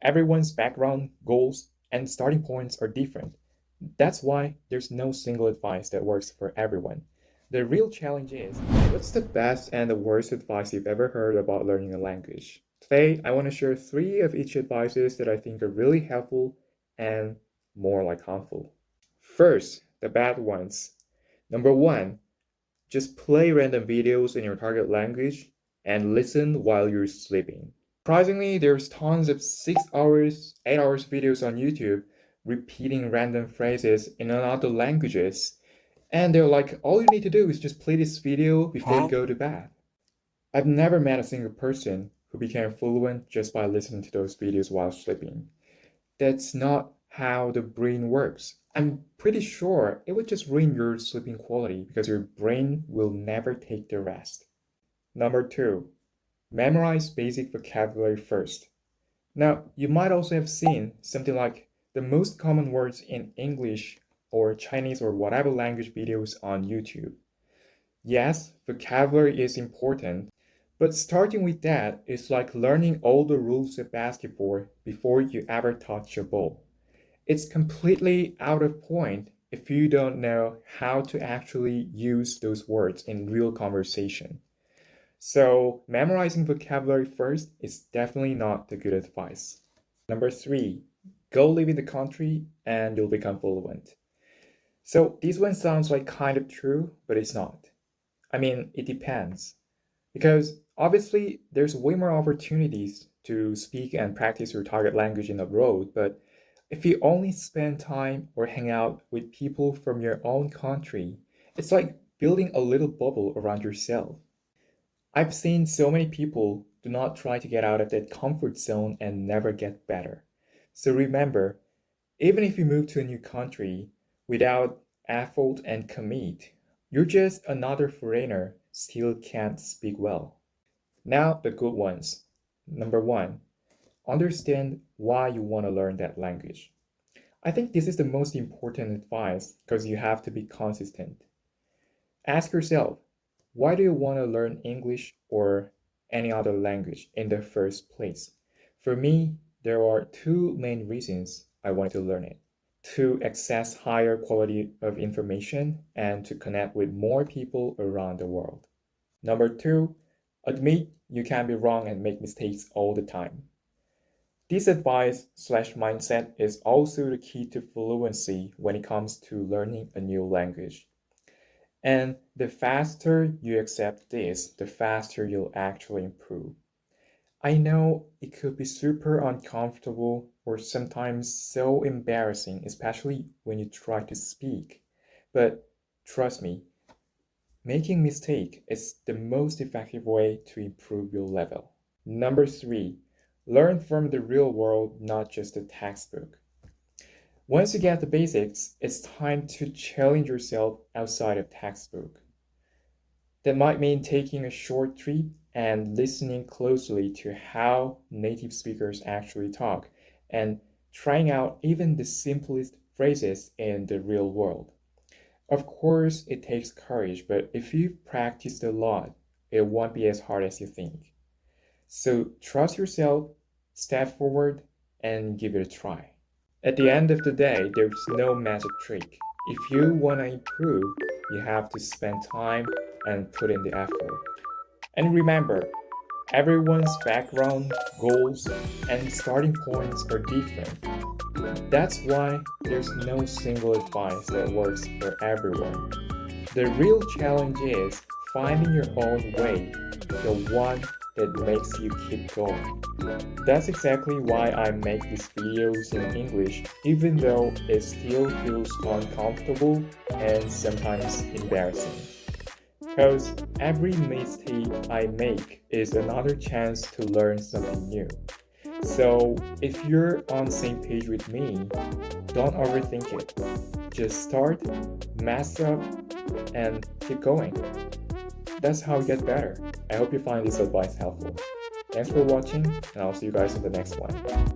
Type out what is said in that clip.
Everyone's background, goals, and starting points are different. That's why there's no single advice that works for everyone. The real challenge is, what's the best and the worst advice you've ever heard about learning a language? Today, I want to share three of each advices that I think are really helpful and more like harmful. First, the bad ones. Number one, just play random videos in your target language and listen while you're sleeping. Surprisingly, there's tons of 6 hours, 8 hours videos on YouTube repeating random phrases in other languages. And they're like, all you need to do is just play this video before you go to bed. I've never met a single person who became fluent just by listening to those videos while sleeping. That's not how the brain works. I'm pretty sure it would just ruin your sleeping quality because your brain will never take the rest. Number two, memorize basic vocabulary first. Now, you might also have seen something like the most common words in English or Chinese or whatever language videos on YouTube. Yes, vocabulary is important, but starting with that is like learning all the rules of basketball before you ever touch a ball. It's completely out of point if you don't know how to actually use those words in real conversation. So, memorizing vocabulary first is definitely not the good advice. Number three, go live in the country and you'll become fluent. So, this one sounds like kind of true, but it's not. I mean, it depends. Because obviously, there's way more opportunities to speak and practice your target language in abroad, but if you only spend time or hang out with people from your own country, it's like building a little bubble around yourself. I've seen so many people do not try to get out of that comfort zone and never get better. So remember, even if you move to a new country without effort and commit, you're just another foreigner still can't speak well. Now, the good ones. Number one, understand why you want to learn that language. I think this is the most important advice because you have to be consistent. Ask yourself, why do you want to learn English or any other language in the first place? For me, there are two main reasons I wanted to learn it: to access higher quality of information and to connect with more people around the world. Number two, admit you can be wrong and make mistakes all the time. This advice slash mindset is also the key to fluency when it comes to learning a new language. And the faster you accept this, the faster you'll actually improve. I know it could be super uncomfortable or sometimes so embarrassing, especially when you try to speak. But trust me, making mistake is the most effective way to improve your level. Number three, learn from the real world, not just the textbook. Once you get the basics, it's time to challenge yourself outside of textbook. That might mean taking a short trip and listening closely to how native speakers actually talk and trying out even the simplest phrases in the real world. Of course, it takes courage, but if you've practiced a lot, it won't be as hard as you think. So trust yourself, step forward, and give it a try. At the end of the day, there's no magic trick. If you want to improve, you have to spend time and put in the effort. And remember, everyone's background, goals, and starting points are different. That's why there's no single advice that works for everyone. The real challenge is finding your own way, the one that makes you keep going. That's exactly why I make these videos in English, even though it still feels uncomfortable and sometimes embarrassing. Because every mistake I make is another chance to learn something new. So if you're on the same page with me, don't overthink it. Just start, mess up, and keep going. That's how you get better. I hope you find this advice helpful. Thanks for watching, and I'll see you guys in the next one.